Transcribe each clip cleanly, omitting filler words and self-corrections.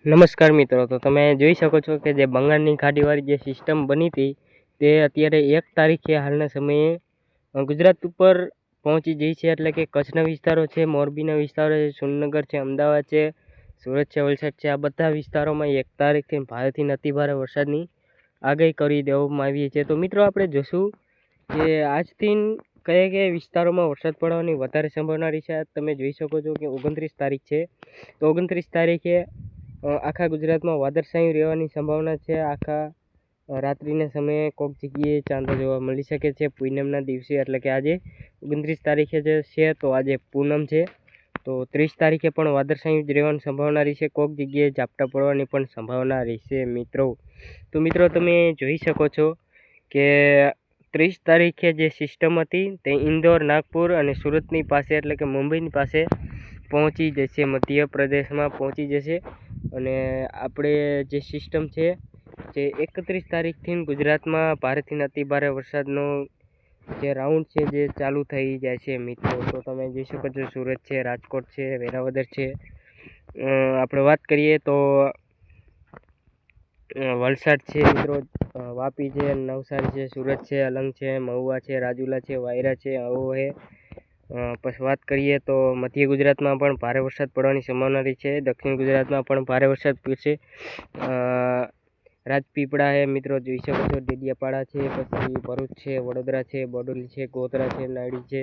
નમસ્કાર મિત્રો, તો તમે જોઈ શકો છો કે જે બંગાળની ખાડીવાળી જે સિસ્ટમ બની હતી તે અત્યારે 1 તારીખે હાલના સમયે ગુજરાત ઉપર પહોંચી ગઈ છે. એટલે કે કચ્છના વિસ્તારો છે, મોરબીના વિસ્તારો છે, સુરેન્દ્રનગર છે, અમદાવાદ છે, સુરત છે, વલસાડ છે, આ બધા વિસ્તારોમાં 1 તારીખથી ભારેથી અતિભારે વરસાદની આગાહી કરી દેવામાં આવી છે. તો મિત્રો આપણે જોશું કે આજથી કયા કયા વિસ્તારોમાં વરસાદ પડવાની વધારે સંભાવના રહી છે. તમે જોઈ શકો છો કે 29 તારીખ છે, તો 29 તારીખે આખા ગુજરાતમાં વાદળછાયું રહેવાની સંભાવના છે. આખા રાત્રિના સમયે કોઈક જગ્યાએ ચાંદો જોવા મળી શકે છે પૂનમના દિવસે. એટલે કે આજે 29 તારીખે જે છે તો આજે પૂનમ છે, તો 30 તારીખે પણ વાદળછાયું જ રહેવાની સંભાવના રહેશે. કોઈક જગ્યાએ ઝાપટા પડવાની પણ સંભાવના રહેશે મિત્રો. તો મિત્રો તમે જોઈ શકો છો કે 30 તારીખે જે સિસ્ટમ હતી તે ઇન્દોર, નાગપુર અને સુરતની પાસે એટલે કે મુંબઈની પાસે પહોંચી જશે, મધ્યપ્રદેશમાં પહોંચી જશે. અને આપણે જે સિસ્ટમ છે જે 31 તારીખથી ગુજરાતમાં ભારેથી અતિભારે વરસાદનો જે રાઉન્ડ છે જે ચાલુ થઈ જાય છે મિત્રો. તો તમે જોઈ શકો છો સુરત છે, રાજકોટ છે, વેરાવદર છે. આપણે વાત કરીએ તો વલસાડ છે મિત્રો, વાપી છે, નવસારી છે, સુરત છે, અલંગ છે, મહુવા છે, રાજુલા છે, વાયરા છે, અહોહે. પછી વાત કરીએ તો મધ્ય ગુજરાતમાં પણ ભારે વરસાદ પડવાની સંભાવના રહી છે. દક્ષિણ ગુજરાતમાં પણ ભારે વરસાદ પડશે. રાજપીપળા છે મિત્રો, જોઈ શકો છો, ડેડિયાપાડા છે, પછી ભરૂચ છે, વડોદરા છે, બોડેલી છે, ગોધરા છે, નાયડી છે,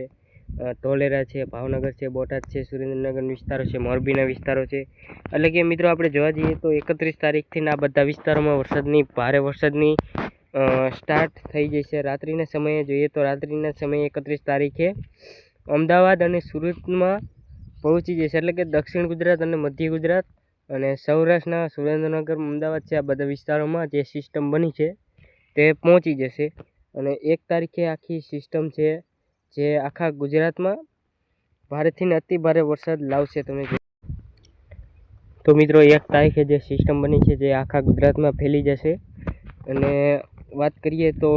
ધોલેરા છે, ભાવનગર છે, બોટાદ છે, સુરેન્દ્રનગર વિસ્તારો છે, મોરબીના વિસ્તારો છે. એટલે કે મિત્રો આપણે જોવા જઈએ તો 31 તારીખથી આ બધા વિસ્તારોમાં ભારે વરસાદની સ્ટાર્ટ થઈ જશે. રાત્રિના સમયે જોઈએ તો રાત્રિના સમયે 31 તારીખે અમદાવાદ અને સુરતમાં પહોંચી જશે. એટલે કે દક્ષિણ ગુજરાત અને મધ્ય ગુજરાત અને સૌરાષ્ટ્રના સુરેન્દ્રનગર, અમદાવાદ છે, આ બધા વિસ્તારોમાં જે સિસ્ટમ બની છે તે પહોંચી જશે. અને 1 તારીખે આખી સિસ્ટમ છે જે આખા ગુજરાતમાં ભારેથી અતિભારે વરસાદ લાવશે. તમે તો મિત્રો 1 તારીખે જે સિસ્ટમ બની છે જે આખા ગુજરાતમાં ફેલી જશે. અને વાત કરીએ તો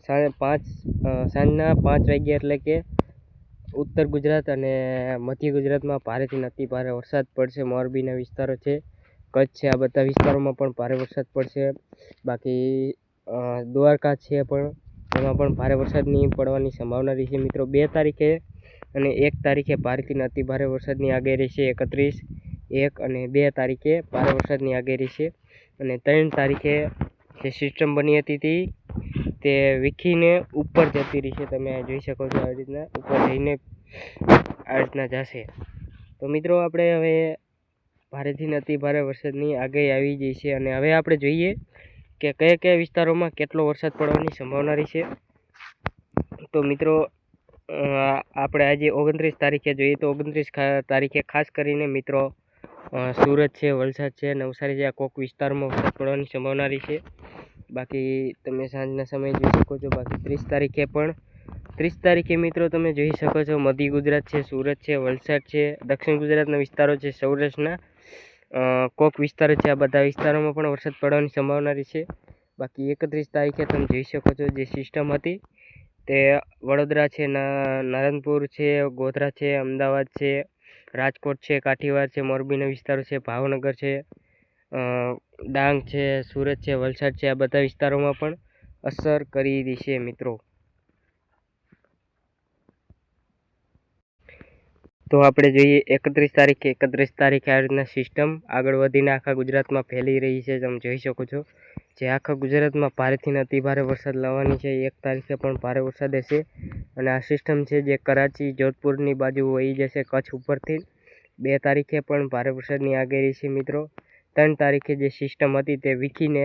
સાંજના 5 વાગ્યા એટલે કે ઉત્તર ગુજરાત અને મધ્ય ગુજરાતમાં ભારેથી અતિભારે વરસાદ પડશે. મોરબીના વિસ્તારો છે, કચ્છ છે, આ બધા વિસ્તારોમાં પણ ભારે વરસાદ પડશે. બાકી દ્વારકા છે પણ એમાં પણ ભારે વરસાદની પડવાની સંભાવના રહેશે મિત્રો. 2 તારીખે અને 1 તારીખે ભારેથી અતિભારે વરસાદની આગાહી રહેશે. 31, 1 અને 2 તારીખે ભારે વરસાદની આગાહી રહેશે. અને 3 તારીખે જે સિસ્ટમ બની હતી તે વીખીને ઉપર જતી રહેશે. તમે જોઈ શકો છો આ રીતના ઉપર જઈને આ રીતના જશે. તો મિત્રો આપણે હવે ભારેથી અતિભારે વરસાદની આગાહી આવી ગઈ છે. અને હવે આપણે જોઈએ કે કયા કયા વિસ્તારોમાં કેટલો વરસાદ પડવાની સંભાવના રહેશે. તો મિત્રો આપણે આજે 29 તારીખે જોઈએ તો 29 તારીખે ખાસ કરીને મિત્રો સુરત છે, વલસાડ છે, નવસારી છે, આ કોઈક વિસ્તારમાં વરસાદ પડવાની સંભાવના રહેશે. બાકી તમે સાંજના સમયે જોઈ શકો છો. બાકી 30 તારીખે પણ 30 તારીખે મિત્રો તમે જોઈ શકો છો મધ્ય ગુજરાત છે, સુરત છે, વલસાડ છે, દક્ષિણ ગુજરાતના વિસ્તારો છે, સૌરાષ્ટ્રના કોઈક વિસ્તારો છે, આ બધા વિસ્તારોમાં પણ વરસાદ પડવાની સંભાવના રહેશે. બાકી 31 તારીખે તમે જોઈ શકો છો જે સિસ્ટમ હતી તે વડોદરા છે, નારણપુર છે, ગોધરા છે, અમદાવાદ છે, રાજકોટ છે, કાઠીવાડ છે, મોરબીના વિસ્તારો છે, ભાવનગર છે, ડાંગ છે, સુરત છે, વલસાડ છે, આ બધા વિસ્તારોમાં પણ અસર કરી દેશે મિત્રો. તો આપણે જોઈએ 31 તારીખે આ રીતના સિસ્ટમ આગળ વધીને આખા ગુજરાતમાં ફેલી રહી છે. તમે જોઈ શકો છો જે આખા ગુજરાતમાં ભારેથી અતિભારે વરસાદ લાવવાની છે. 1 તારીખે પણ ભારે વરસાદ હશે. અને આ સિસ્ટમ છે જે કરાચી, જોધપુરની બાજુ વહી જશે કચ્છ ઉપરથી. 2 તારીખે પણ ભારે વરસાદની આગાહી છે મિત્રો. 3 તારીખે જે સિસ્ટમ હતી તે વીખીને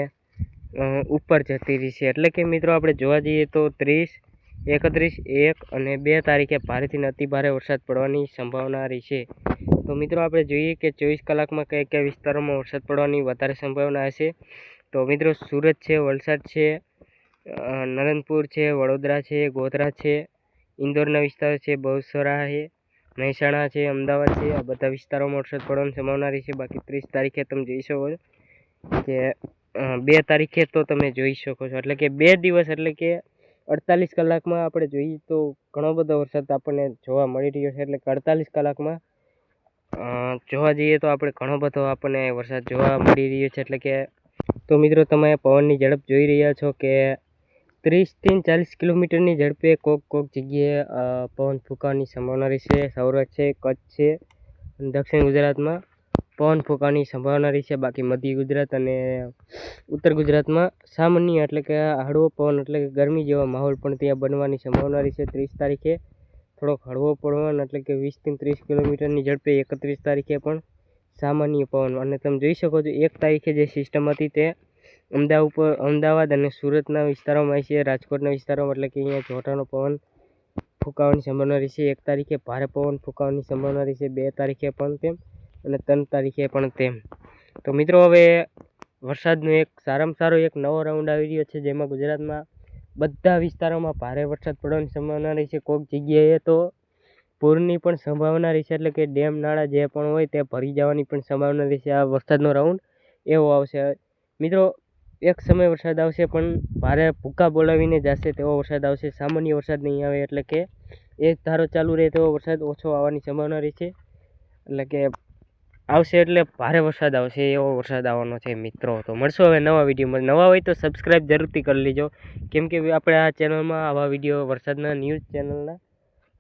ઉપર જતી રહેશે. એટલે કે મિત્રો આપણે જોવા જઈએ તો 30, 31, 1 અને 2 તારીખે ભારેથી અતિભારે વરસાદ પડવાની સંભાવના રહેશે. તો મિત્રો આપણે જોઈએ કે 24 કલાકમાં કયા કયા વિસ્તારોમાં વરસાદ પડવાની વધારે સંભાવના હશે. તો મિત્રો સુરત છે, વલસાડ છે, નરણપુર છે, વડોદરા છે, ગોધરા છે, ઇન્દોરના વિસ્તારો છે, બહુસરા છે, મહેસાણા છે, અમદાવાદ છે, આ બધા વિસ્તારોમાં વરસાદ પડવાની સંભાવના રહેશે. બાકી 30 તારીખે તમે જોઈ શકો છો કે 2 તારીખે તો તમે જોઈ શકો છો એટલે કે 2 દિવસ એટલે કે 48 કલાકમાં આપણે જોઈએ તો ઘણો બધો વરસાદ આપણને જોવા મળી રહ્યો છે. એટલે કે 48 કલાકમાં જોવા જઈએ તો આપણે ઘણો બધો આપણને વરસાદ જોવા મળી રહ્યો છે. એટલે કે તો મિત્રો તમે પવનની ઝડપ જોઈ રહ્યા છો કે 30 થી 40 કિલોમીટરની ઝડપે કોક જગ્યાએ પવન ફૂંકાવાની સંભાવના રહેશે. સૌરાષ્ટ્ર છે, કચ્છ છે, દક્ષિણ ગુજરાતમાં પવન ફૂંકાવાની સંભાવના રહેશે. બાકી મધ્ય ગુજરાત અને ઉત્તર ગુજરાતમાં સામાન્ય એટલે કે હળવો પવન એટલે કે ગરમી જેવો માહોલ પણ ત્યાં બનવાની સંભાવના રહેશે. 30 તારીખે થોડોક હળવો પવન એટલે કે 20 થી 30 કિલોમીટરની ઝડપે 31 તારીખે પણ સામાન્ય પવન. અને તમે જોઈ શકો છો 1 તારીખે જે સિસ્ટમ હતી તે અમદાવાદ અને સુરતના વિસ્તારોમાં છે, રાજકોટના વિસ્તારોમાં એટલે કે અહીંયા ચોટાનો પવન ફૂંકાવાની સંભાવના રહેશે. 1 તારીખે ભારે પવન ફૂંકાવાની સંભાવના રહેશે, 2 તારીખે પણ તેમ અને 3 તારીખે પણ તેમ. તો મિત્રો હવે વરસાદનો એક સારામાં સારો એક નવો રાઉન્ડ આવી રહ્યો છે, જેમાં ગુજરાતમાં બધા વિસ્તારોમાં ભારે વરસાદ પડવાની સંભાવના રહેશે. કોઈક જગ્યાએ તો પૂરની પણ સંભાવના રહેશે, એટલે કે ડેમ નાળા જે પણ હોય તે ભરી જવાની પણ સંભાવના રહેશે. આ વરસાદનો રાઉન્ડ એવો આવશે મિત્રો. એક સમય વરસાદ આવશે પણ ભારે ભૂકા બોલાવીને જશે તેવો વરસાદ આવશે. સામાન્ય વરસાદ નહીં આવે, એટલે કે એક ધારો ચાલુ રહે તેવો વરસાદ ઓછો આવવાની સંભાવના રહેશે. એટલે કે આવશે એટલે ભારે વરસાદ આવશે એવો વરસાદ આવવાનો છે મિત્રો. તો મળશું હવે નવા વિડીયોમાં. નવા હોય તો સબસ્ક્રાઈબ જરૂરથી કરી લેજો, કેમ કે આપણે આ ચેનલમાં આવા વિડીયો વરસાદના ન્યૂઝ ચેનલના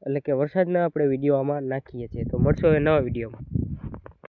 એટલે કે વરસાદના આપણે વિડીયો આમાં નાખીએ છીએ. તો મળશું હવે નવા વિડીયોમાં.